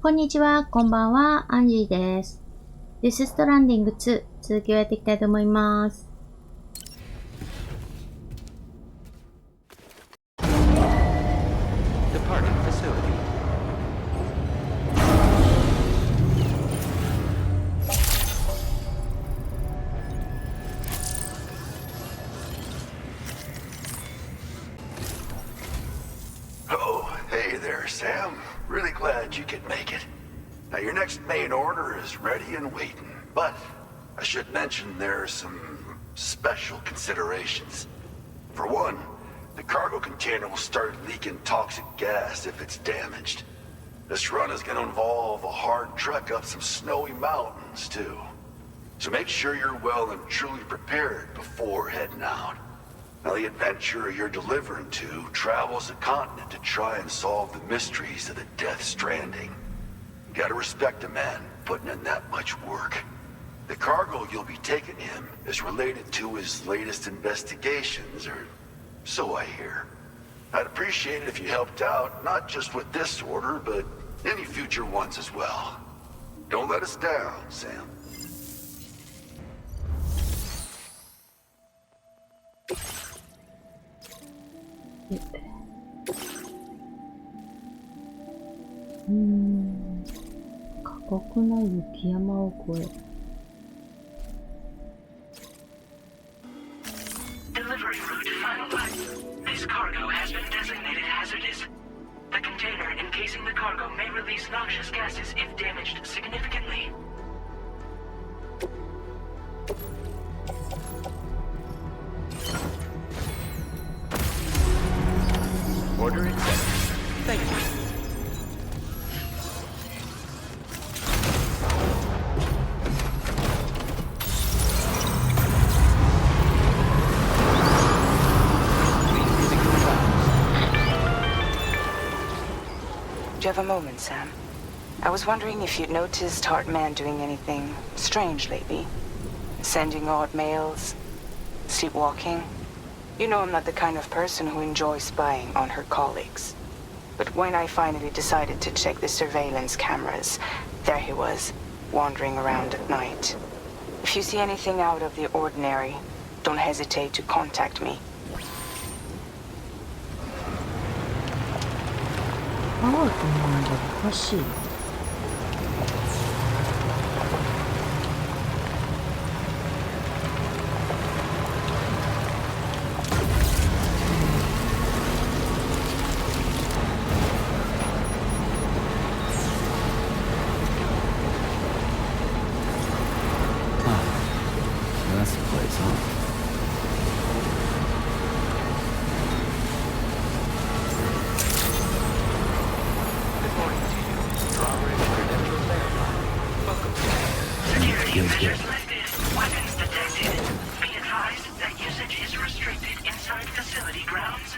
こんにちは、こんばんは、アンジーです。デスストランディング2、続きをやっていきたいと思います。Hey there, Sam. Really glad you could make it. Now, your next main order is ready and waiting, but I should mention there are some special considerations. For one, the cargo container will start leaking toxic gas if it's damaged. This run is going to involve a hard trek up some snowy mountains, too. So make sure you're well and truly prepared before heading out. Now, the adventurer you're delivering to travels the continent to try and solve the mysteries of the Death Stranding. You gotta respect a man putting in that much work. The cargo you'll be taking him is related to his latest investigations, or so I hear. I'd appreciate it if you helped out, not just with this order, but any future ones as well. Don't let us down, Sam. Yep. 過酷な雪山を越え Delivery route finalized. This cargo has been designated hazardous. The container encasing the cargo may release noxious gases if damaged significantly. Order accepted. Thank you. Do you have a moment, Sam? I was wondering if you'd noticed Hartman doing anything strange lately. Sending odd mails, sleepwalking. You know I'm not the kind of person who enjoys spying on her colleagues. But when I finally decided to check the surveillance cameras, there he was, wandering around at night. If you see anything out of the ordinary, don't hesitate to contact me. アートマンがおかしい。That's the place, huh? Security measures lifted. Weapons detected. Be advised that usage is restricted inside facility grounds.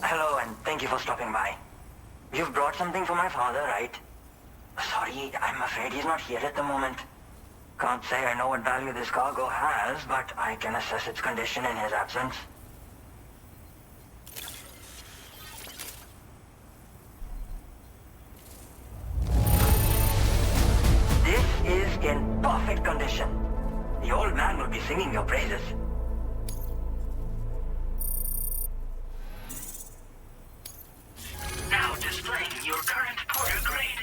Hello, and thank you for stopping by. You've brought something for my father, right? Sorry, I'm afraid he's not here at the moment. Can't say I know what value this cargo has, but I can assess its condition in his absence. This is in perfect condition. The old man will be singing your praises. Now displaying your current porter grade.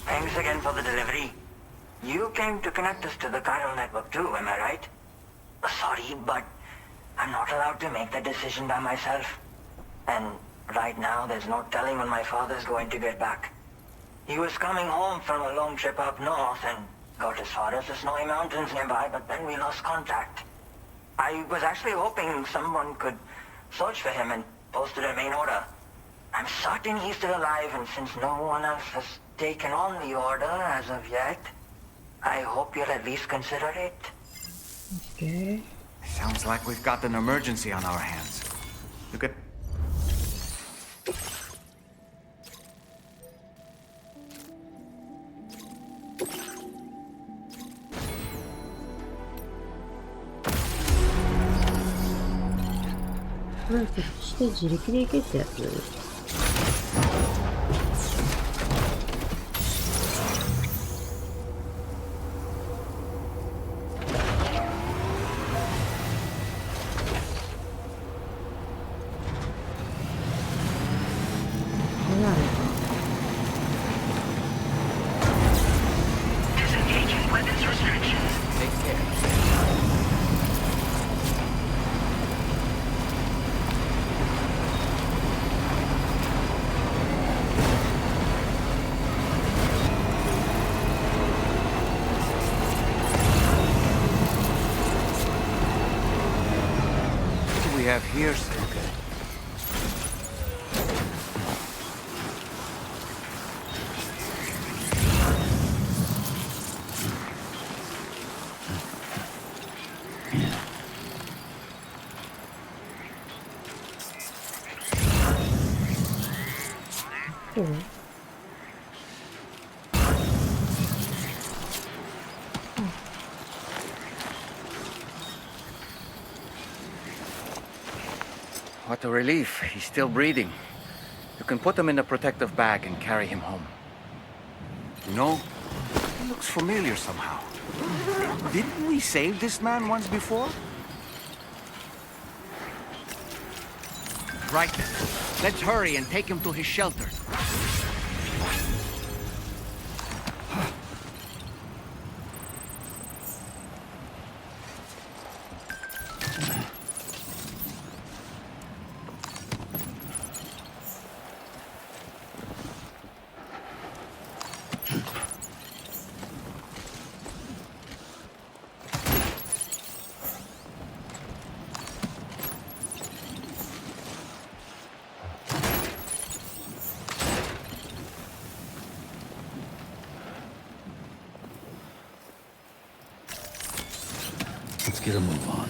Thanks again for the delivery. You came to connect us to the chiral network too, am I right? Sorry, but I'm not allowed to make that decision by myself. And right now, there's no telling when my father's going to get back. He was coming home from a long trip up north and got as far as the snowy mountains nearby, but then we lost contact. I was actually hoping someone could search for him and post it in main order. I'm certain he's still alive, and since no one else has taken on the order as of yet, I hope you'll at least consider it. Okay. Sounds like we've got an emergency on our hands. You could... して自力で行けってやつ。Disengaging weapons restrictions. Take care. What do we have here, sir? What a relief. He's still breathing. You can put him in a protective bag and carry him home. You know, he looks familiar somehow. Didn't we save this man once before? Right then. Let's hurry and take him to his shelter. Let's get a move on.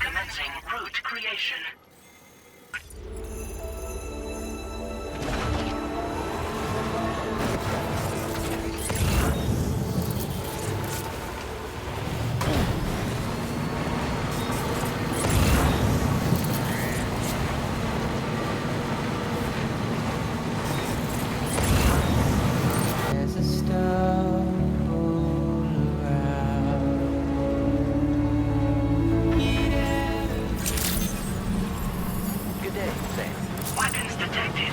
Commencing route creation. There's a stone all around. Good day, Sam. Weapons detected.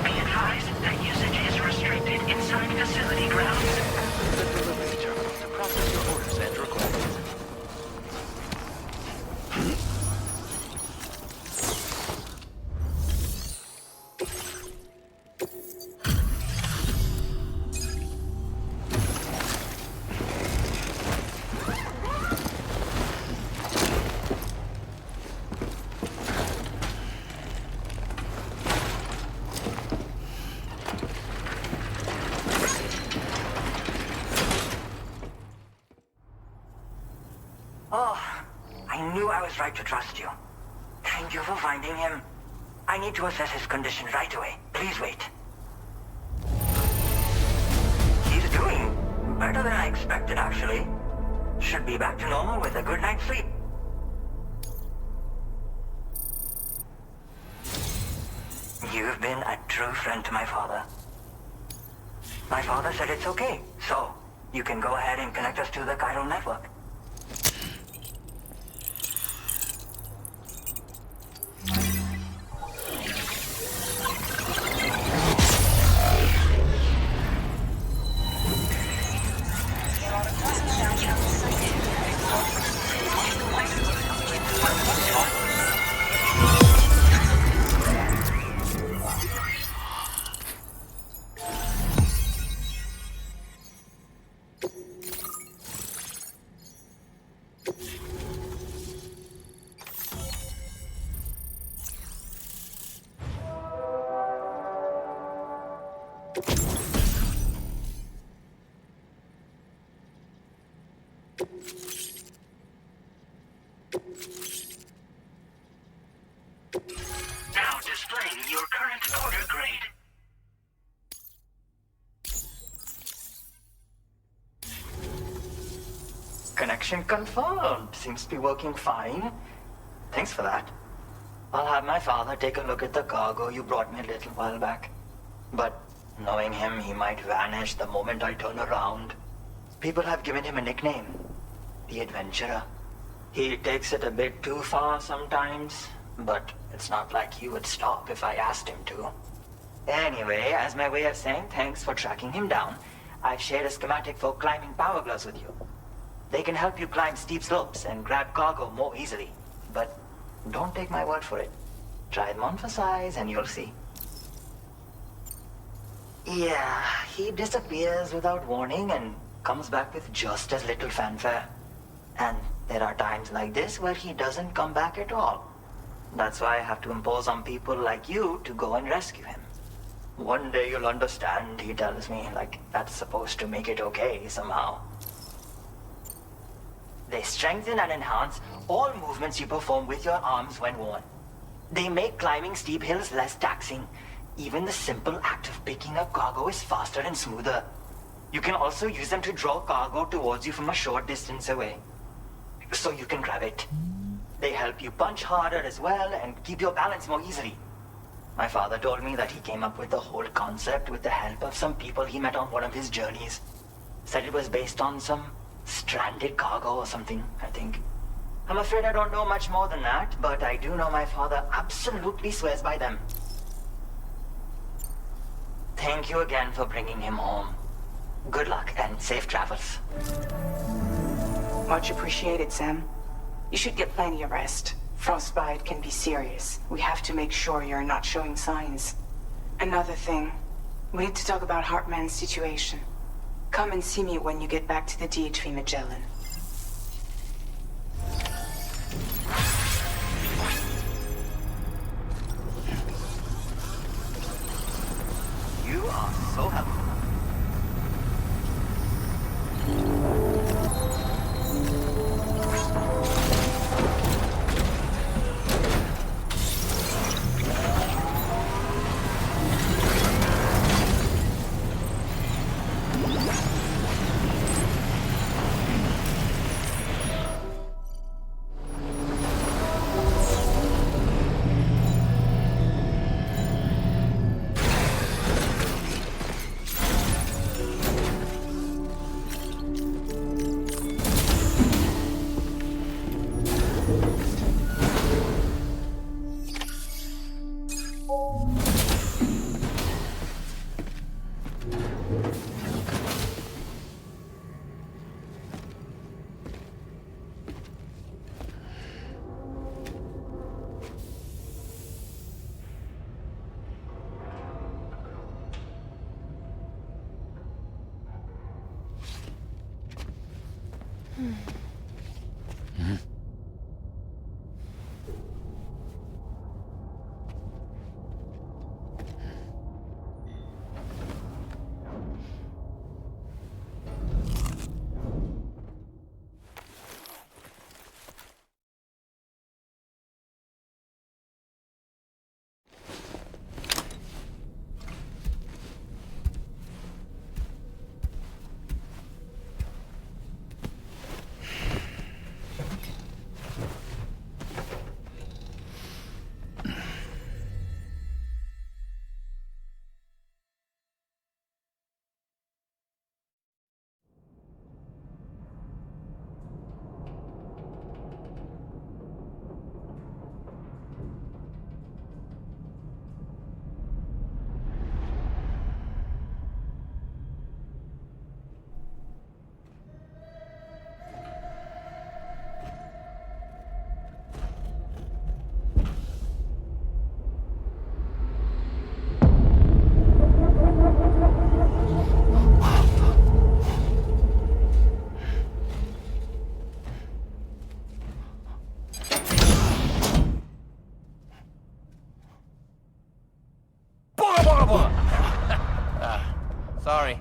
Be advised that usage is restricted inside facility grounds. The delivery terminal to process your orders and requests. Oh, I knew I was right to trust you. Thank you for finding him. I need to assess his condition right away. Please wait. He's doing better than I expected, actually. Should be back to normal with a good night's sleep. You've been a true friend to my father. My father said it's okay, so You can go ahead and connect us to the chiral network. Now displaying your current order grade. Connection confirmed. Seems to be working fine. Thanks for that. I'll have my father take a look at the cargo you brought me a little while back. But knowing him, he might vanish the moment I turn around. People have given him a nickname, the Adventurer. He takes it a bit too far sometimes, but it's not like he would stop if I asked him to. Anyway, as my way of saying thanks for tracking him down, I've shared a schematic for climbing power gloves with you. They can help you climb steep slopes and grab cargo more easily. But don't take my word for it. Try them on for size and you'll see. Yeah, he disappears without warning and comes back with just as little fanfare. And there are times like this where he doesn't come back at all. That's why I have to impose on people like you to go and rescue him. One day you'll understand, he tells me, like that's supposed to make it okay somehow. They strengthen and enhance all movements you perform with your arms when worn. They make climbing steep hills less taxing. Even the simple act of picking up cargo is faster and smoother. You can also use them to draw cargo towards you from a short distance away, so you can grab it. They help you punch harder as well and keep your balance more easily. My father told me that he came up with the whole concept with the help of some people he met on one of his journeys. Said it was based on some stranded cargo or something, I think. I'm afraid I don't know much more than that, but I do know my father absolutely swears by them. Thank you again for bringing him home. Good luck and safe travels. Much appreciated, Sam. You should get plenty of rest. Frostbite can be serious. We have to make sure you're not showing signs. Another thing, we need to talk about Hartman's situation. Come and see me when you get back to the DHV Magellan. You are so helpful. Sorry.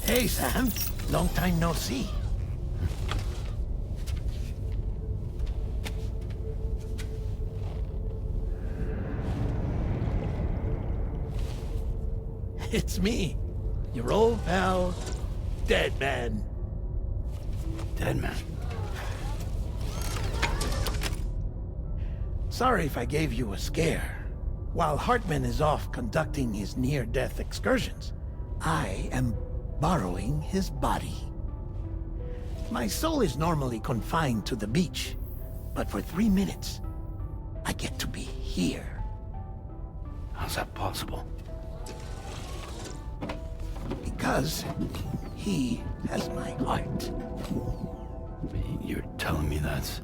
Hey, Sam. Long time no see. It's me, your old pal, Dead Man. Dead man. Sorry if I gave you a scare. While Hartman is off conducting his near-death excursions, I am borrowing his body. My soul is normally confined to the beach, but for 3 minutes, I get to be here. How's that possible? Because he has my heart. You're telling me that's...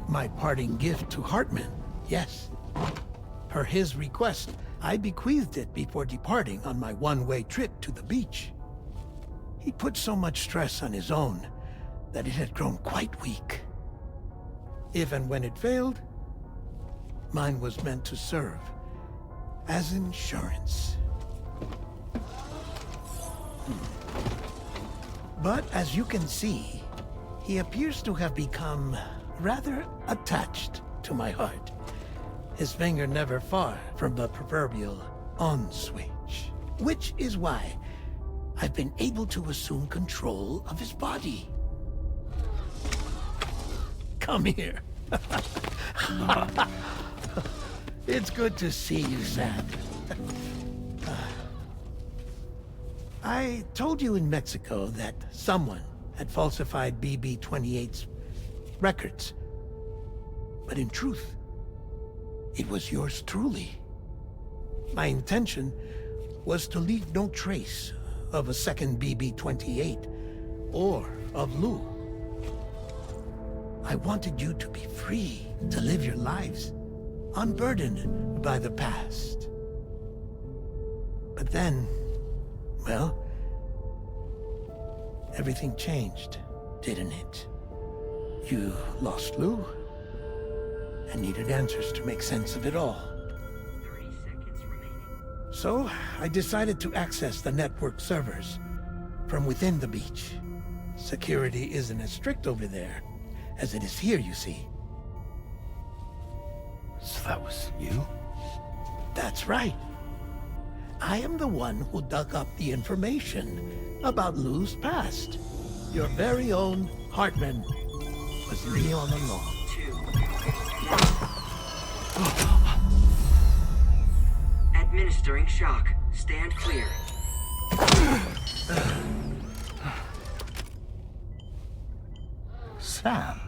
My parting gift to Hartman, yes. Per his request, I bequeathed it before departing on my one-way trip to the beach. He put so much stress on his own that it had grown quite weak. If and when it failed, mine was meant to serve as insurance. But as you can see, he appears to have become rather attached to my heart. His finger never far from the proverbial on switch. Which is why I've been able to assume control of his body. Come here. It's good to see you, Sam. I told you in Mexico that someone had falsified BB-28's records. But in truth, it was yours truly. My intention was to leave no trace of a second BB-28 or of Lou. I wanted you to be free to live your lives, unburdened by the past. But then, well, everything changed, didn't it? You lost Lou, and needed answers to make sense of it all. 30 seconds remaining. So, I decided to access the network servers from within the beach. Security isn't as strict over there as it is here, you see. So that was you? That's right. I am the one who dug up the information about Lou's past. Your very own Hartman was me all along. 2. Administering shock. Stand clear. Sam?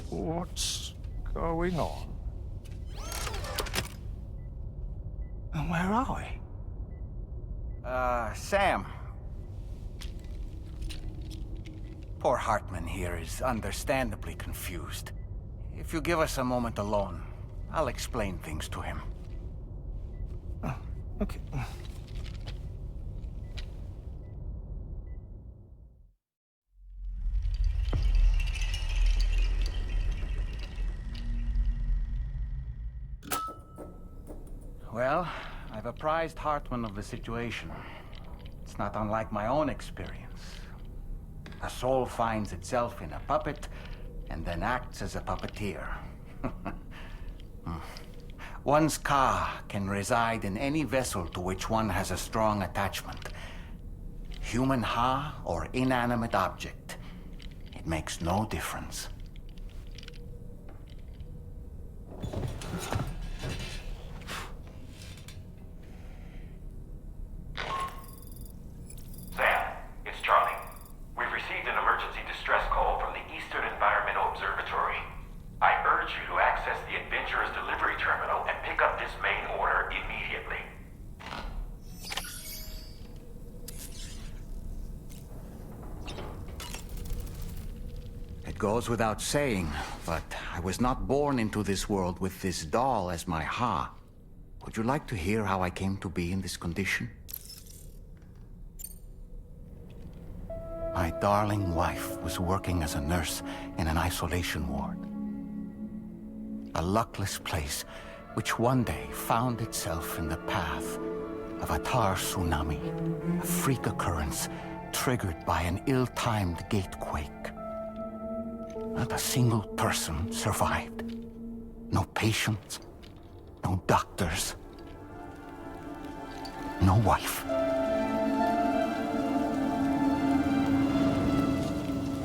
What's going on? And where are we? Sam. Poor Hartman here is understandably confused. If you give us a moment alone, I'll explain things to him. Oh, okay. Well, I've apprised Hartman of the situation. It's not unlike my own experience. A soul finds itself in a puppet and then acts as a puppeteer. One's ka can reside in any vessel to which one has a strong attachment. Human ha or inanimate object. It makes no difference. Sam, it's Charlie. We've received an emergency distress call from the Eastern Environmental Observatory. I urge you to access the Adventurer's delivery terminal and pick up this main order immediately. It goes without saying, but I was not born into this world with this doll as my ha. Would you like to hear how I came to be in this condition? My darling wife was working as a nurse in an isolation ward. A luckless place which one day found itself in the path of a tar tsunami, a freak occurrence triggered by an ill-timed gatequake. Not a single person survived. No patients, no doctors, no wife.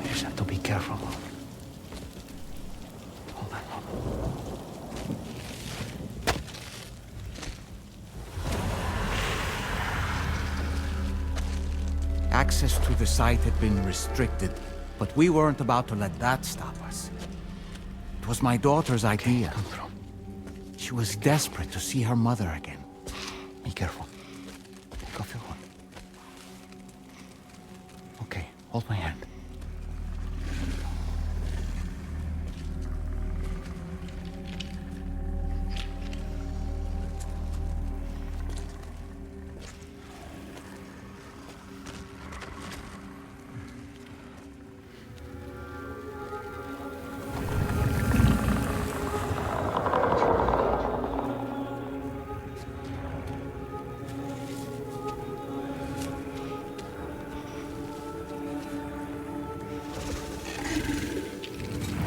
You just have to be careful. Hold on. Access to the site had been restricted, but we weren't about to let that stop us. It was my daughter's idea. Come through. She was desperate to see her mother again. Be careful. Take off your hood. Okay, hold my hand.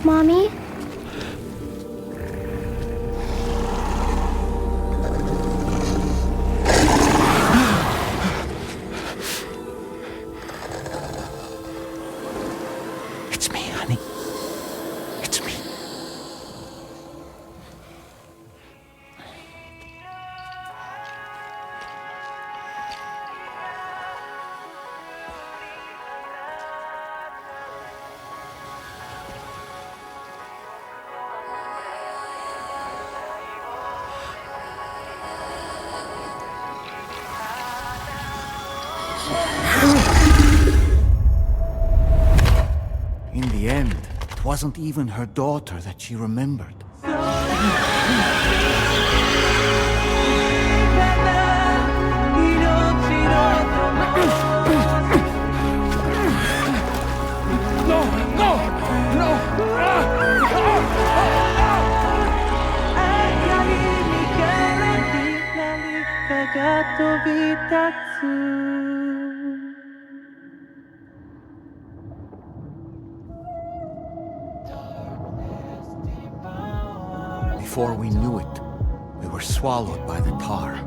Mommy? It's me, honey. It's me. In the end, it wasn't even her daughter that she remembered. Before we knew it, we were swallowed by the tar,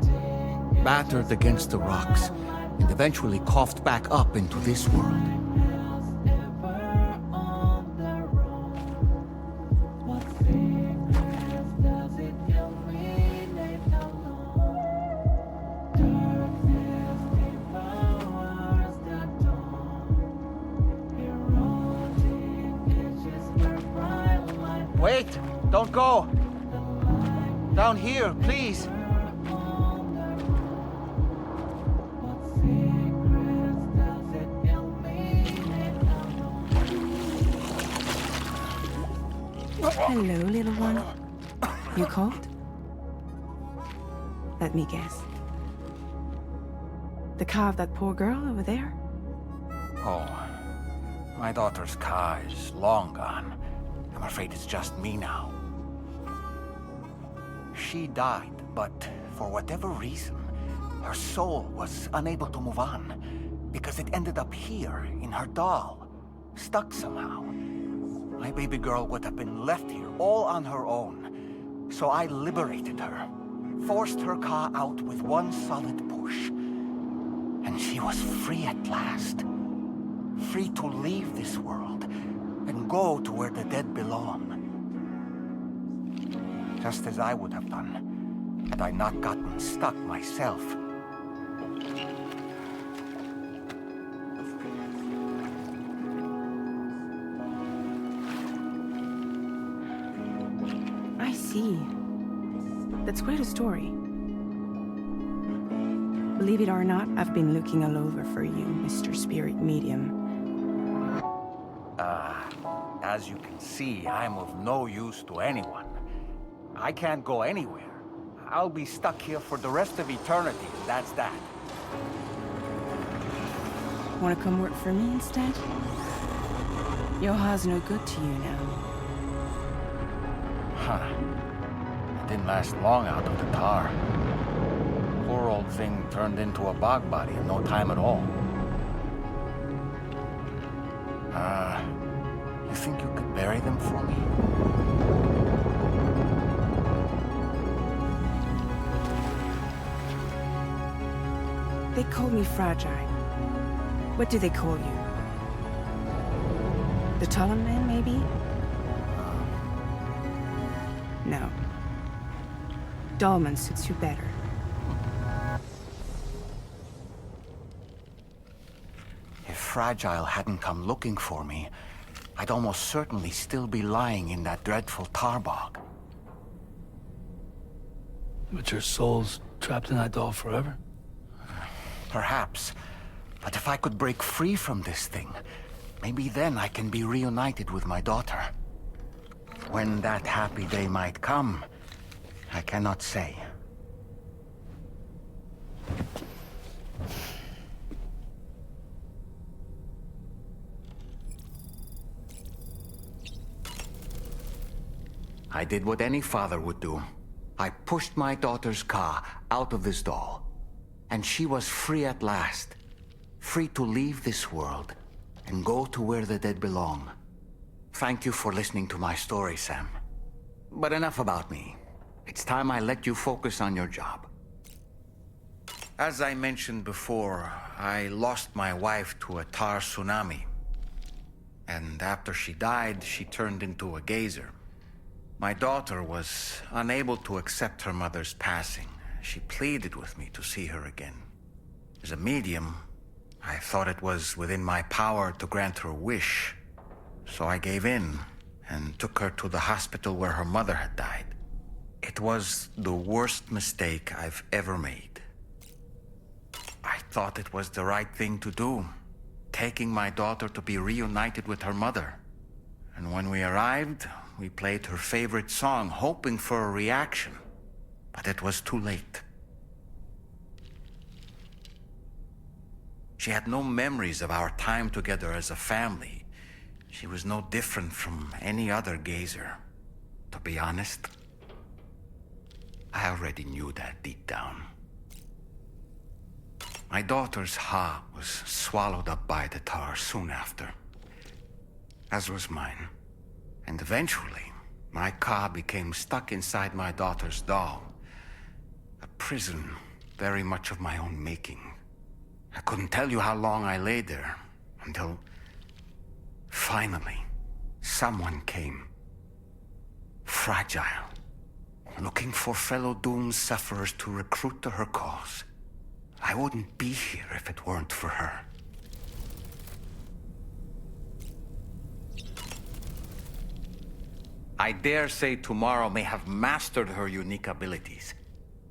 battered against the rocks, and eventually coughed back up into this world. Wait! Don't go! Down here, please! Hello, little one. You cold? Let me guess. The car of that poor girl over there? Oh, my daughter's car is long gone. I'm afraid it's just me now. She died, but for whatever reason, her soul was unable to move on, because it ended up here in her doll. stuck somehow. My baby girl would have been left here all on her own. So I liberated her, forced her car out with one solid push. And she was free at last. Free to leave this world and go to where the dead belong. Just as I would have done had I not gotten stuck myself. I see. That's quite a story. Believe it or not, I've been looking all over for you, Mr. Spirit Medium. As you can see, I'm of no use to anyone. I can't go anywhere. I'll be stuck here for the rest of eternity, that's that. Wanna come work for me instead? Yoha's no good to you now. Huh. It didn't last long out of the tar. Poor old thing turned into a bog body in no time at all. You think you could bury them for me? They call me fragile. What do they call you? The taller man, maybe? No. Dolman suits you better. If Fragile hadn't come looking for me, I'd almost certainly still be lying in that dreadful tar bog. But your soul's trapped in that doll forever? Perhaps. But if I could break free from this thing, maybe then I can be reunited with my daughter. When that happy day might come, I cannot say. I did what any father would do. I pushed my daughter's car out of this doll. And she was free at last. Free to leave this world and go to where the dead belong. Thank you for listening to my story, Sam. But enough about me. It's time I let you focus on your job. As I mentioned before, I lost my wife to a tar tsunami. And after she died, she turned into a geyser. My daughter was unable to accept her mother's passing. She pleaded with me to see her again. As a medium, I thought it was within my power to grant her wish. So I gave in and took her to the hospital where her mother had died. It was the worst mistake I've ever made. I thought it was the right thing to do, taking my daughter to be reunited with her mother. And when we arrived, we played her favorite song, hoping for a reaction. But it was too late. She had no memories of our time together as a family. She was no different from any other geyser. To be honest, I already knew that deep down. My daughter's heart was swallowed up by the tar soon after, as was mine. And eventually, my car became stuck inside my daughter's doll. A prison very much of my own making. I couldn't tell you how long I lay there, until finally, someone came. Fragile. Looking for fellow doomed sufferers to recruit to her cause. I wouldn't be here if it weren't for her. I dare say tomorrow may have mastered her unique abilities.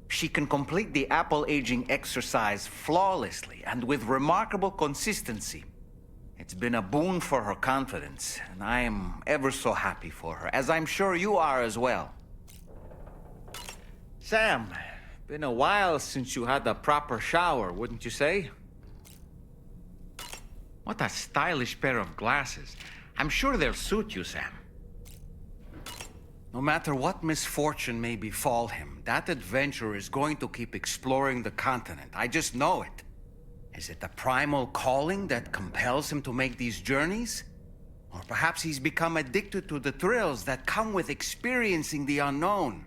She can complete the apple aging exercise flawlessly and with remarkable consistency. It's been a boon for her confidence, and I am ever so happy for her, as I'm sure you are as well. Sam, been a while since you had a proper shower, wouldn't you say? What a stylish pair of glasses. I'm sure they'll suit you, Sam. No matter what misfortune may befall him, that adventurer is going to keep exploring the continent. I just know it. Is it the primal calling that compels him to make these journeys? Or perhaps he's become addicted to the thrills that come with experiencing the unknown.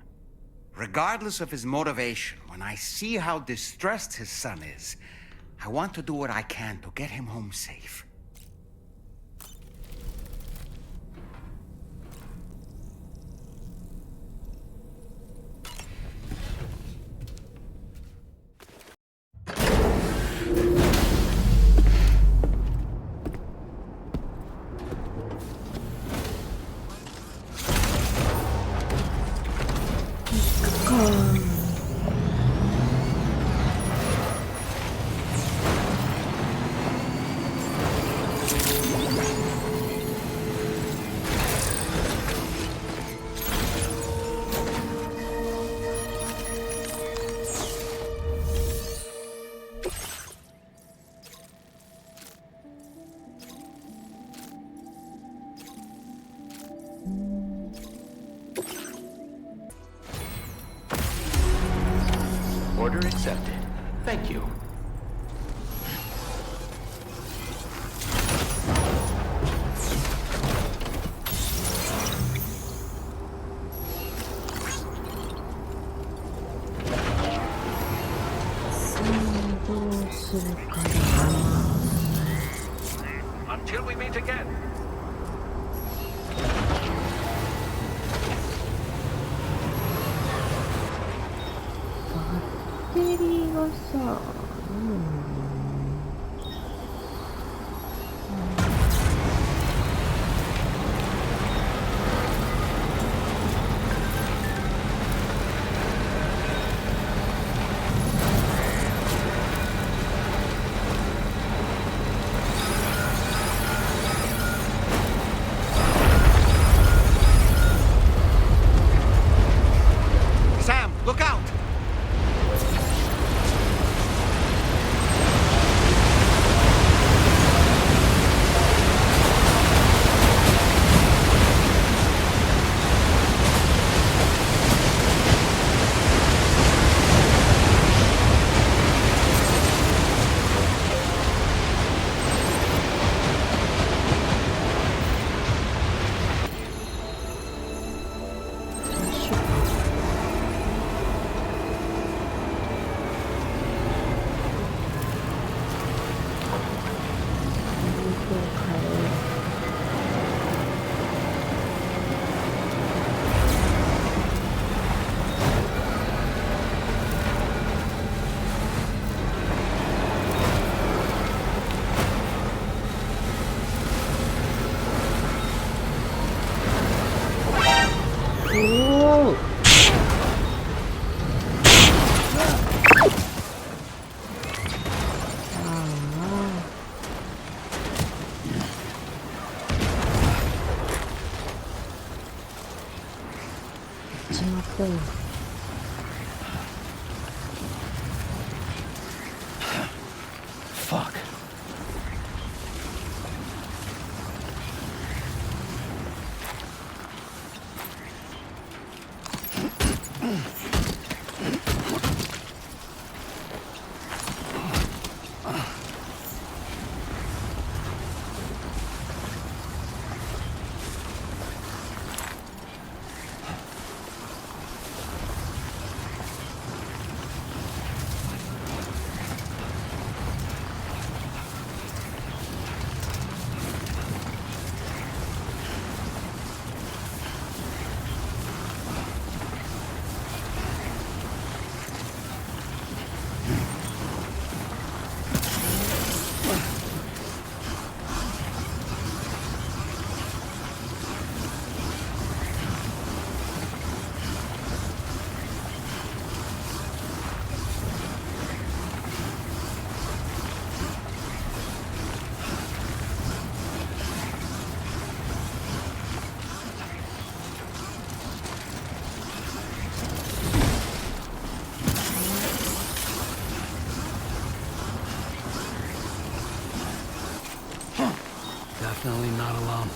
Regardless of his motivation, when I see how distressed his son is, I want to do what I can to get him home safe. Order accepted. Thank you. Until we meet again. バッテリーがさ、Sam, look out! Fuck. Definitely not alone.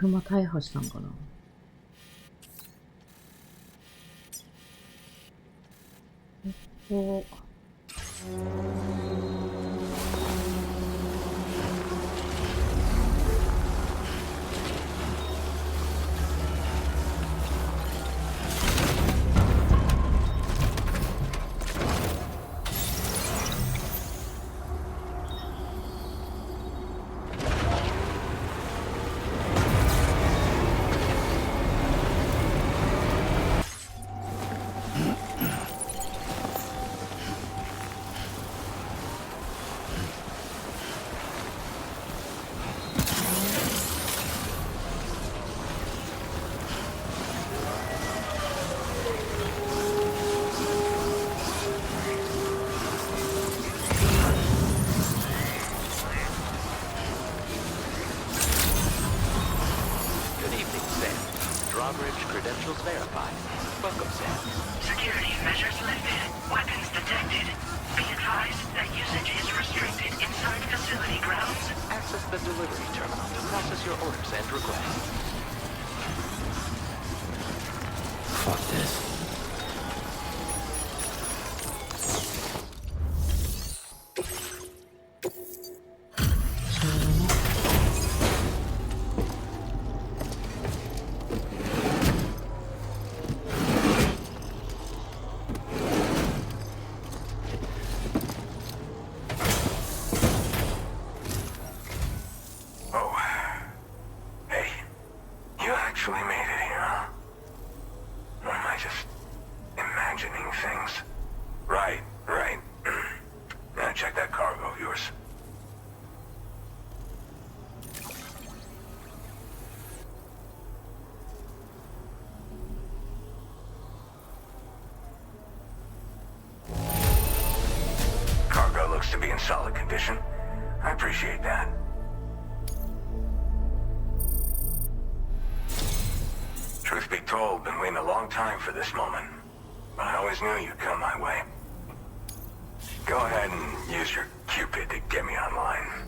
車大破したんかな。ここ。Credentials verified. Welcome, Sam. Security measures lifted. Weapons detected. Be advised that usage is restricted inside facility grounds. Access the delivery terminal to process your orders and requests. Fuck this. To be in solid condition. I appreciate that. Truth be told, been waiting a long time for this moment. But I always knew you'd come my way. Go ahead and use your Cupid to get me online.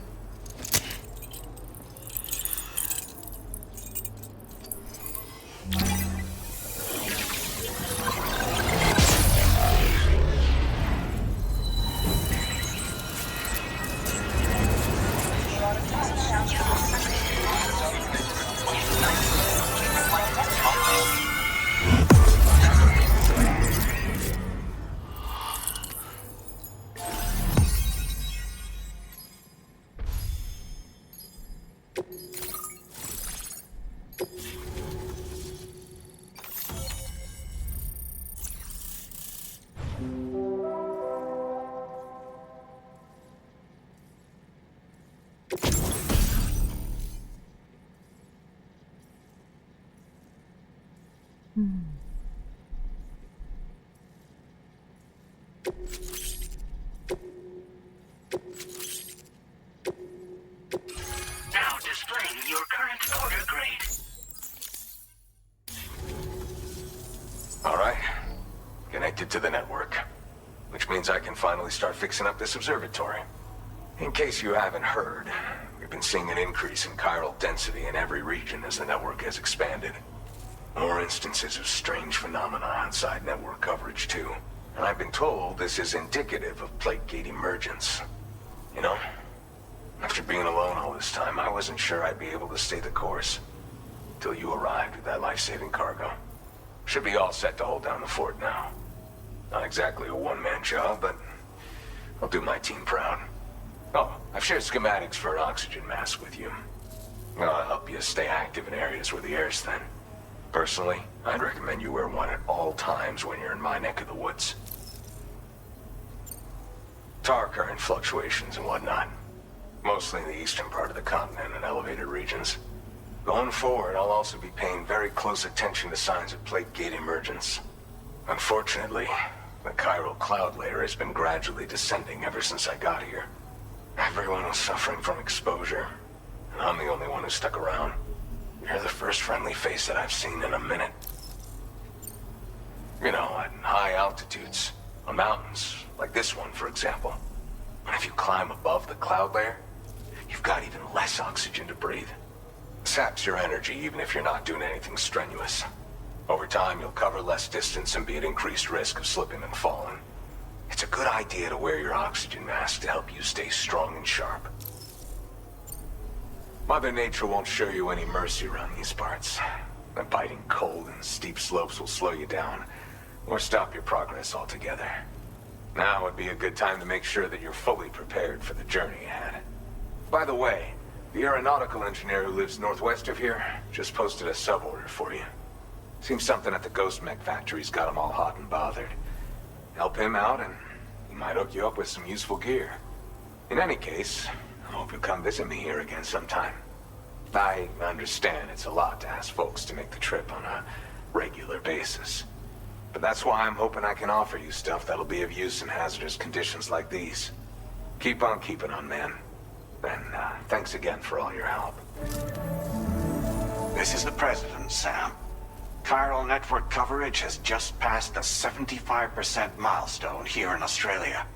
Now displaying your current order grade. All right. Connected to the network. Which means I can finally start fixing up this observatory. In case you haven't heard, we've been seeing an increase in chiral density in every region as the network has expanded. More instances of strange phenomena outside network coverage too. And I've been told this is indicative of plate gate emergence. You know, after being alone all this time, I wasn't sure I'd be able to stay the course. Till you arrived with that life-saving cargo. Should be all set to hold down the fort now. Not exactly a one-man job, but I'll do my team proud. Oh, I've shared schematics for an oxygen mask with you. I'll help you stay active in areas where the air's thin. Personally, I'd recommend you wear one at all times when you're in my neck of the woods. Tar current fluctuations and whatnot. Mostly in the eastern part of the continent and elevated regions. Going forward, I'll also be paying very close attention to signs of plate gate emergence. Unfortunately, the chiral cloud layer has been gradually descending ever since I got here. Everyone was suffering from exposure, and I'm the only one who stuck around. You're the first friendly face that I've seen in a minute. You know, at high altitudes, on mountains, like this one, for example. And if you climb above the cloud layer, you've got even less oxygen to breathe. saps your energy even if you're not doing anything strenuous. Over time, you'll cover less distance and be at increased risk of slipping and falling. It's a good idea to wear your oxygen mask to help you stay strong and sharp. Mother Nature won't show you any mercy around these parts. The biting cold and steep slopes will slow you down, or stop your progress altogether. Now would be a good time to make sure that you're fully prepared for the journey ahead. By the way, the aeronautical engineer who lives northwest of here just posted a sub-order for you. Seems something at the Ghost Mech factory's got him all hot and bothered. Help him out and he might hook you up with some useful gear. In any case, I hope you'll come visit me here again sometime. I understand it's a lot to ask folks to make the trip on a regular basis. But that's why I'm hoping I can offer you stuff that'll be of use in hazardous conditions like these. Keep on keeping on, man. And thanks again for all your help. This is the President, Sam. Chiral network coverage has just passed the 75% milestone here in Australia.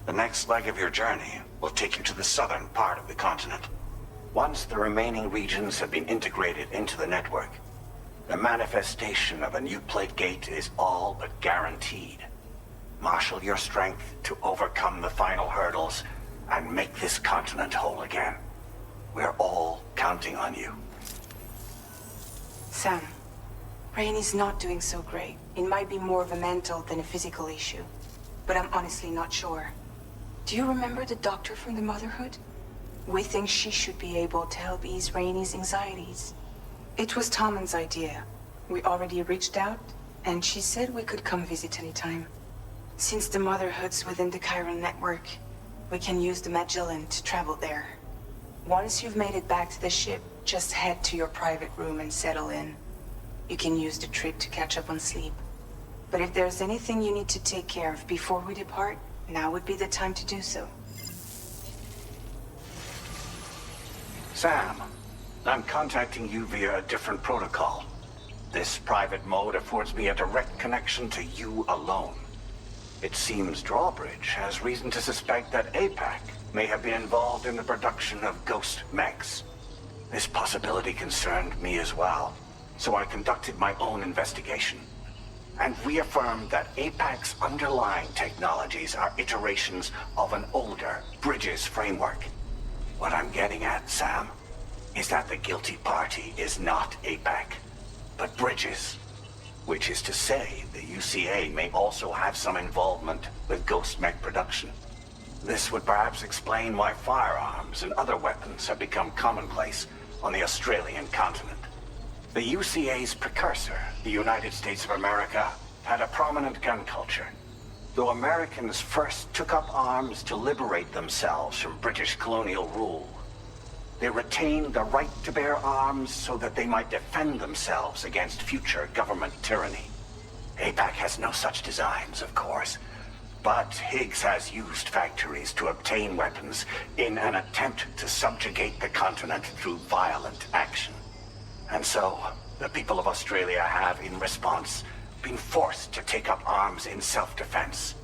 The next leg of your journey will take you to the southern part of the continent. Once the remaining regions have been integrated into the network, the manifestation of a new plate gate is all but guaranteed. Marshal your strength to overcome the final hurdles and make this continent whole again. We're all counting on you. Sam, Rainey's not doing so great. It might be more of a mental than a physical issue, but I'm honestly not sure. Do you remember the doctor from the Motherhood? We think she should be able to help ease Rainey's anxieties. It was Tommen's idea. We already reached out, and she said we could come visit anytime. Since the Motherhood's within the Chiral network, we can use the Magellan to travel there. Once you've made it back to the ship, just head to your private room and settle in. You can use the trip to catch up on sleep. But if there's anything you need to take care of before we depart, now would be the time to do so. Sam, I'm contacting you via a different protocol. This private mode affords me a direct connection to you alone. It seems Drawbridge has reason to suspect that APAC may have been involved in the production of ghost mechs. This possibility concerned me as well, so I conducted my own investigation and reaffirmed that APAC's underlying technologies are iterations of an older Bridges framework. What I'm getting at, Sam, is that the guilty party is not APAC, but Bridges. Which is to say, the UCA may also have some involvement with ghost mech production. This would perhaps explain why firearms and other weapons have become commonplace on the Australian continent. The UCA's precursor, the United States of America, had a prominent gun culture. Though Americans first took up arms to liberate themselves from British colonial rule, they retained the right to bear arms so that they might defend themselves against future government tyranny. APAC has no such designs, of course, but Higgs has used factories to obtain weapons in an attempt to subjugate the continent through violent action. And so, the people of Australia have, in response, been forced to take up arms in self-defense.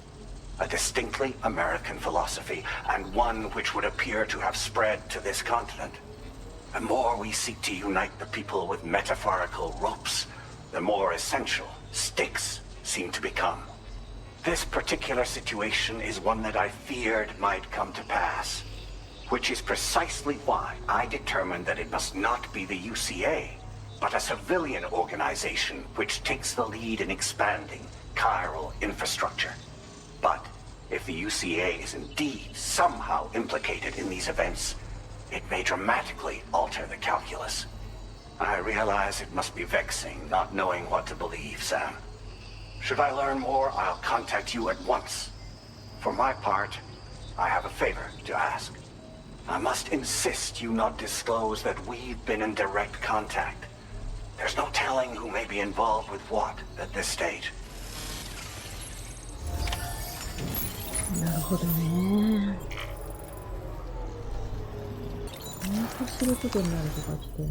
A distinctly American philosophy, and one which would appear to have spread to this continent. The more we seek to unite the people with metaphorical ropes, the more essential sticks seem to become. This particular situation is one that I feared might come to pass, which is precisely why I determined that it must not be the UCA, but a civilian organization which takes the lead in expanding chiral infrastructure. But if the UCA is indeed somehow implicated in these events, it may dramatically alter the calculus. I realize it must be vexing not knowing what to believe, Sam. Should I learn more, I'll contact you at once. For my part, I have a favor to ask. I must insist you not disclose that we've been in direct contact. There's no telling who may be involved with what at this stage. なるほどね。なんかすることになるとかって。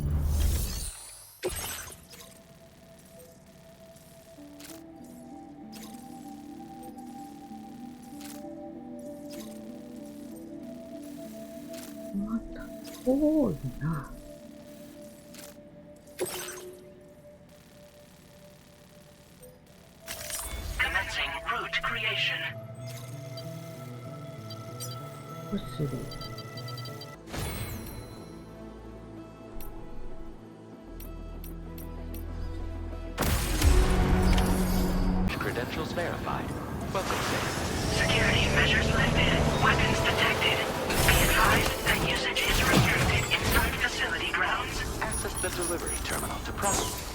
また遠いな。delivery terminal to process.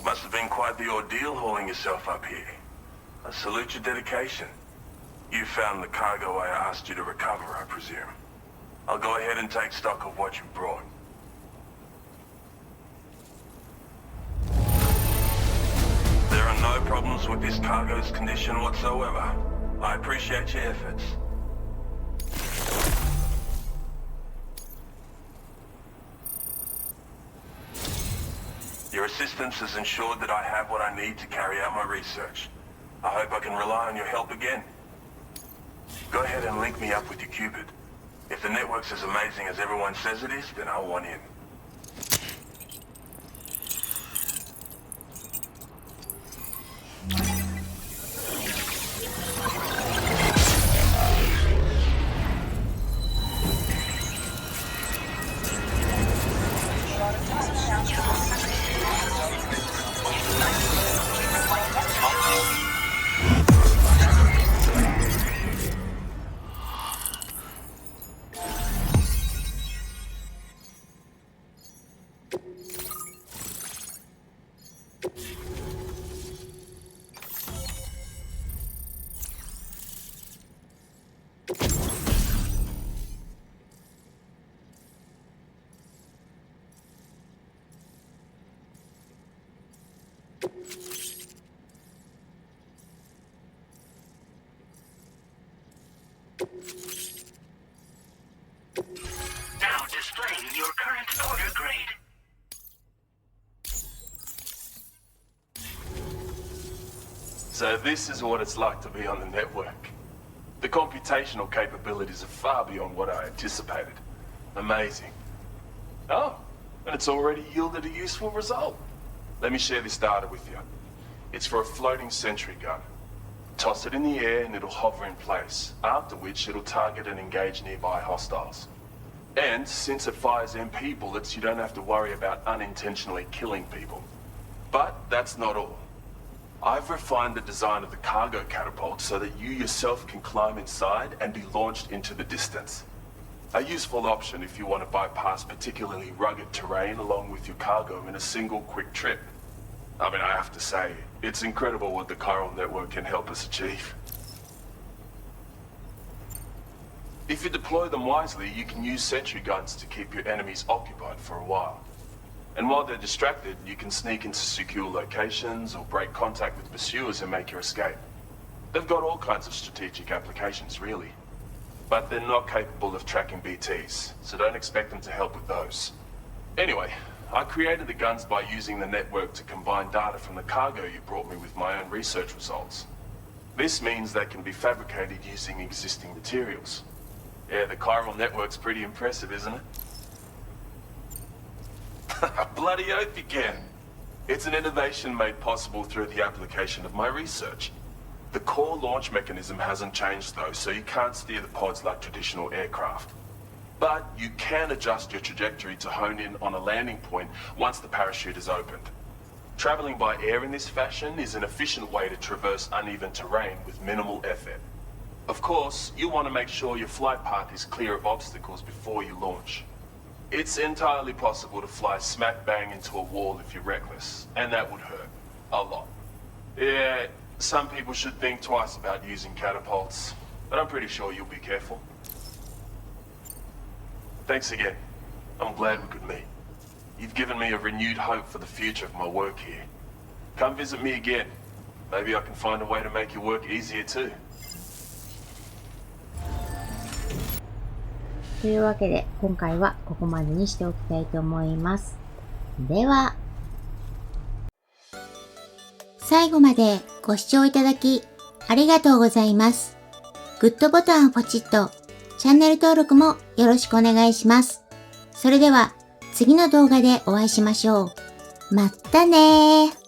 Must have been quite the ordeal hauling yourself up here. I salute your dedication. You found the cargo I asked you to recover, I presume. I'll go ahead and take stock of what you brought. There are no problems with this cargo's condition whatsoever. I appreciate your efforts. Your assistance has ensured that I have what I need to carry out my research. I hope I can rely on your help again. Go ahead and link me up with your Cupid. If the network's as amazing as everyone says it is, then I'll want in. Now displaying your current order grade. So this is what it's like to be on the network. The computational capabilities are far beyond what I anticipated. Amazing. Oh, and it's already yielded a useful result. Let me share this data with you. It's for a floating sentry gun. Toss it in the air and it'll hover in place, after which it'll target and engage nearby hostiles. And since it fires MP bullets, you don't have to worry about unintentionally killing people. But that's not all. I've refined the design of the cargo catapult so that you yourself can climb inside and be launched into the distance. A useful option if you want to bypass particularly rugged terrain along with your cargo in a single quick trip. I mean, I have to say, it's incredible what the chiral network can help us achieve. If you deploy them wisely, you can use sentry guns to keep your enemies occupied for a while. And while they're distracted, you can sneak into secure locations or break contact with pursuers and make your escape. They've got all kinds of strategic applications, really. But they're not capable of tracking BTs, so don't expect them to help with those. Anyway, I created the guns by using the network to combine data from the cargo you brought me with my own research results. This means they can be fabricated using existing materials. Yeah, the chiral network's pretty impressive, isn't it? Bloody oath you can. It's an innovation made possible through the application of my research. The core launch mechanism hasn't changed though, so you can't steer the pods like traditional aircraft. But you can adjust your trajectory to hone in on a landing point once the parachute is opened. Traveling by air in this fashion is an efficient way to traverse uneven terrain with minimal effort. Of course, you want to make sure your flight path is clear of obstacles before you launch. It's entirely possible to fly smack bang into a wall if you're reckless, and that would hurt. A lot. Yeah, some people should think twice about using catapults, but I'm pretty sure you'll be careful. Thanks again. I'm glad we could meet. You've given me a renewed hope for the future of my work here. Come visit me again. Maybe I can find a way to make your work easier too. というわけで、今回はここまでにしておきたいと思います。では、最後までご視聴いただきありがとうございます。グッドボタンをポチッと、チャンネル登録もよろしくお願いします。それでは次の動画でお会いしましょう。まったねー。